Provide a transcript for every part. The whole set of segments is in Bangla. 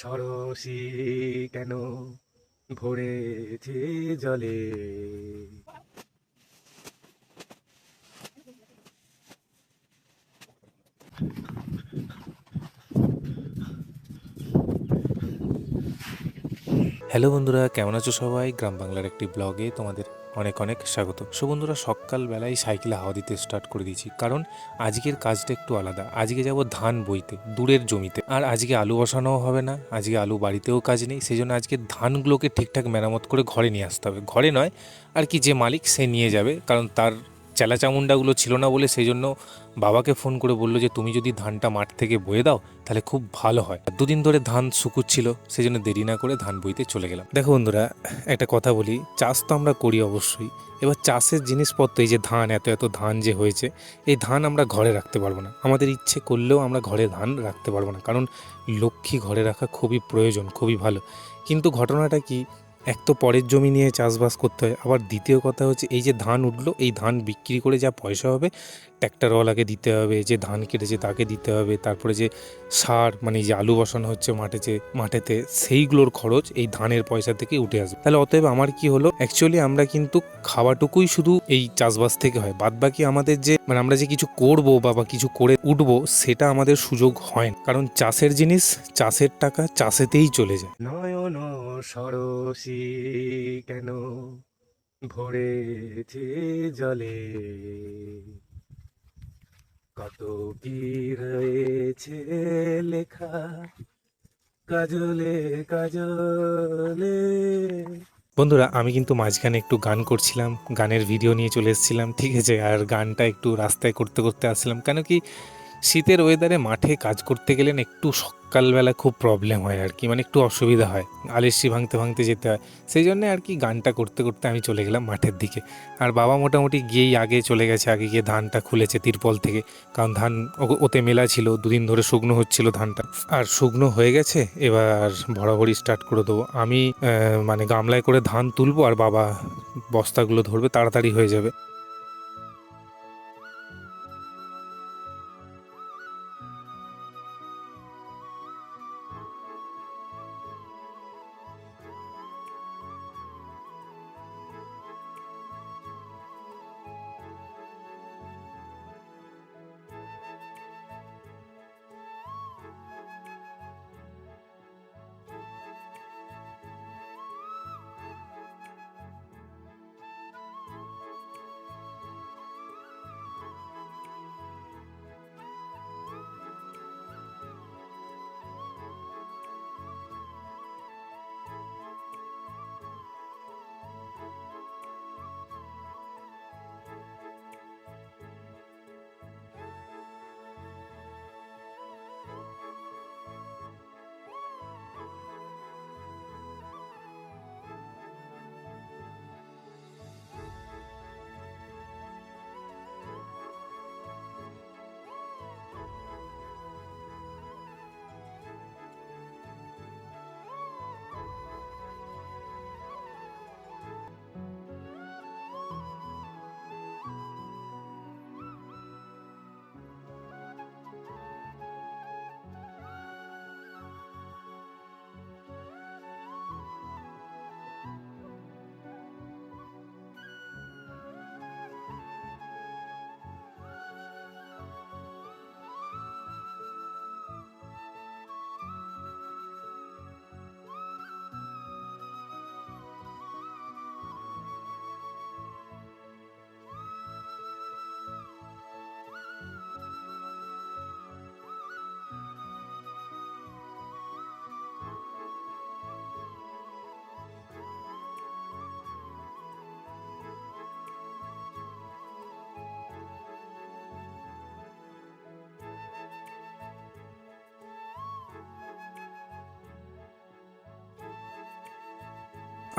সরসী কেন ভরেছে জলে। হ্যালো বন্ধুরা, কেমন আছো সবাই? গ্রাম বাংলার একটি ব্লগে তোমাদের অনেক অনেক স্বাগত। সো বন্ধুরা, সকালবেলায় সাইকেলে হাওয়া দিতে স্টার্ট করে দিয়েছি, কারণ আজকের কাজটা একটু আলাদা। আজকে যাব ধান বইতে দূরের জমিতে, আর আজকে আলু বসানোও হবে না, আজকে আলু বাড়িতেও কাজ নেই। সেই জন্য আজকে ধানগুলোকে ঠিকঠাক মেরামত করে ঘরে নিয়ে আসতে হবে। ঘরে নয় আর কি, যে মালিক সে নিয়ে যাবে, কারণ তার চেলা চামুন্ডাগুলো ছিল না বলে সেই জন্য বাবাকে ফোন করে বললো যে তুমি যদি ধানটা মাঠ থেকে বয়ে দাও তাহলে খুব ভালো হয়। দুদিন ধরে ধান শুকুচ্ছিল, সেই জন্য দেরি না করে ধান বইতে চলে গেলাম। দেখো বন্ধুরা, একটা কথা বলি, চাষ তো আমরা করি অবশ্যই। এবার চাষের জিনিসপত্র, এই যে ধান, এত এত ধান যে হয়েছে, এই ধান আমরা ঘরে রাখতে পারবো না। আমাদের ইচ্ছে করলেও আমরা ঘরে ধান রাখতে পারবো না, কারণ লক্ষ্মী ঘরে রাখা খুবই প্রয়োজন, খুবই ভালো। কিন্তু ঘটনাটা কি, এক তো পরের জমি নিয়ে চাষবাস করতে হয়, আবার দ্বিতীয় কথা হচ্ছে এই যে ধান উঠলো, এই ধান বিক্রি করে যা পয়সা হবে ট্র্যাক্টরওয়ালাকে দিতে হবে, যে ধান কেটেছে তাকে দিতে হবে, তারপরে যে সার মানে যে আলু বসানো হচ্ছে মাঠেতে সেইগুলোর খরচ এই ধানের পয়সা থেকে উঠে আসবে। তাহলে অতএব আমার কি হলো, অ্যাকচুয়ালি আমরা কিন্তু খাওয়াটুকুই শুধু এই চাষবাস থেকে হয়, বাদ বাকি আমাদের যে মানে আমরা যে কিছু করবো বা কিছু করে উঠবো সেটা আমাদের সুযোগ হয় না, কারণ চাষের জিনিস, চাষের টাকা চাষেতেই চলে যায়। নয়ন সরসী কেন ভরেছে জলে। কত কি রয়েছে লেখা কাজলে কাজলে। বন্ধুরা, আমি কিন্তু মাঝখানে একটু গান করছিলাম, গানের ভিডিও নিয়ে চলে এসেছিলাম, ঠিক আছে? আর গানটা একটু রাস্তায় করতে করতে আসলাম, কেন কি শীতের ওয়েদারে মাঠে কাজ করতে গেলে না একটু সকালবেলা খুব প্রবলেম হয় আর কি, মানে একটু অসুবিধা হয়, আলিস্যি ভাঙতে ভাঙতে যেতে হয়। সেই জন্য আর কি গানটা করতে করতে আমি চলে গেলাম মাঠের দিকে। আর বাবা মোটামুটি গিয়েই আগে চলে গেছে, আগে গিয়ে ধানটা খুলেছে তিরপল থেকে, কারণ ধান ওতে মেলা ছিল, দুদিন ধরে শুকনো হচ্ছিল ধানটা, আর শুকনো হয়ে গেছে। এবার ভরাভরি স্টার্ট করে দেবো আমি। মানে গামলায় করে ধান তুলবো আর বাবা বস্তাগুলো ধরবে, তাড়াতাড়ি হয়ে যাবে।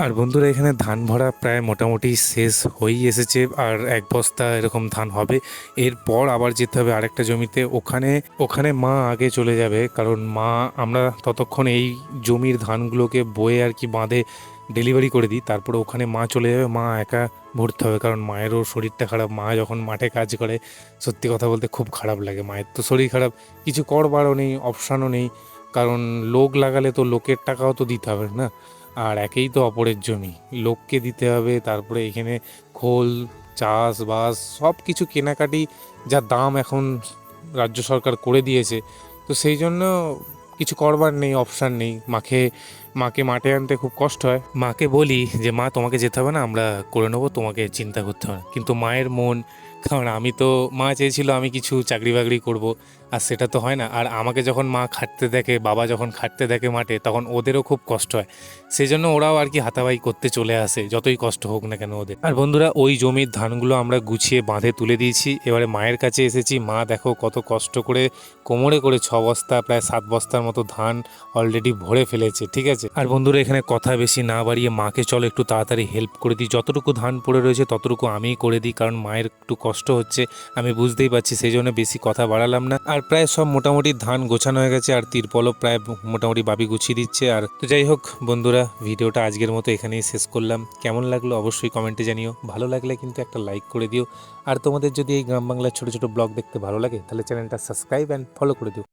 আর বন্ধুরা, এখানে ধান ভরা প্রায় মোটামুটি শেষ হয়েই এসেছে, আর এক বস্তা এরকম ধান হবে। এরপর আবার যেতে হবে আরেকটা জমিতে, ওখানে ওখানে মা আগে চলে যাবে, কারণ মা, আমরা ততক্ষণ এই জমির ধানগুলোকে বয়ে আর কি বাঁধে ডেলিভারি করে দিই, তারপরে ওখানে মা চলে যাবে, মা একা ভরতে হবে, কারণ মায়েরও শরীরটা খারাপ। মা যখন মাঠে কাজ করে সত্যি কথা বলতে খুব খারাপ লাগে, মায়ের তো শরীর খারাপ, কিছু করবারও নেই, অপশানও নেই। কারণ লোক লাগালে তো লোকের টাকাও তো দিতে হবে না, আর একেই তো অপরের জমি, লোককে দিতে হবে, তারপরে এখানে খোল, চাষবাস সব কিছু কেনাকাটি, যা দাম এখন রাজ্য সরকার করে দিয়েছে, তো সেই জন্য কিছু করবার নেই, অপশান নেই। মাকে মাঠে আনতে খুব কষ্ট হয়। মাকে বলি যে মা তোমাকে যেতে হবে না, আমরা করে নেবো, তোমাকে চিন্তা করতে হবে না। কিন্তু মায়ের মন, কারণ আমি তো, মা চেয়েছিল আমি কিছু চাকরি বাকরি করব, আর সেটা তো হয় না। আর আমাকে যখন মা খাটতে দেখে, বাবা যখন খাটতে দেখে মাঠে, তখন ওদেরও খুব কষ্ট হয়। সেই জন্য ওরাও আর কি হাতাবাই করতে চলে আসে, যতই কষ্ট হোক না কেন ওদের। আর বন্ধুরা, ওই জমির ধানগুলো আমরা গুছিয়ে বাঁধে তুলে দিয়েছি। এবারে মায়ের কাছে এসেছি। মা দেখো কত কষ্ট করে কোমরে করে 6 বস্তা, প্রায় 7 বস্তার মতো ধান অলরেডি ভরে ফেলেছে, ঠিক আছে। আর বন্ধুরা, এখানে কথা বেশি না বাড়িয়ে মাকে চলো একটু তাড়াতাড়ি হেল্প করে দিই। যতটুকু ধান পড়ে রয়েছে ততটুকু আমিই করে দিই, কারণ মায়ের একটু কষ্ট হচ্ছে, আমি বুঝতেই পারছি, সেই জন্য বেশি কথা বাড়ালাম না। আর প্রায় সব মোটামুটি ধান গোছানো হয়ে গেছে, আর তিরপলও প্রায় মোটামুটি বাবি গুছিয়ে দিচ্ছে। আর তো যাই হোক বন্ধুরা, ভিডিওটা আজকের মতো এখানেই শেষ করলাম। কেমন লাগলো অবশ্যই কমেন্টে জানিও, ভালো লাগলে কিন্তু একটা লাইক করে দিও। আর তোমাদের যদি এই গ্রাম বাংলার ছোট ছোট ব্লগ দেখতে ভালো লাগে, তাহলে চ্যানেলটা সাবস্ক্রাইব অ্যান্ড ফলো করে দিও।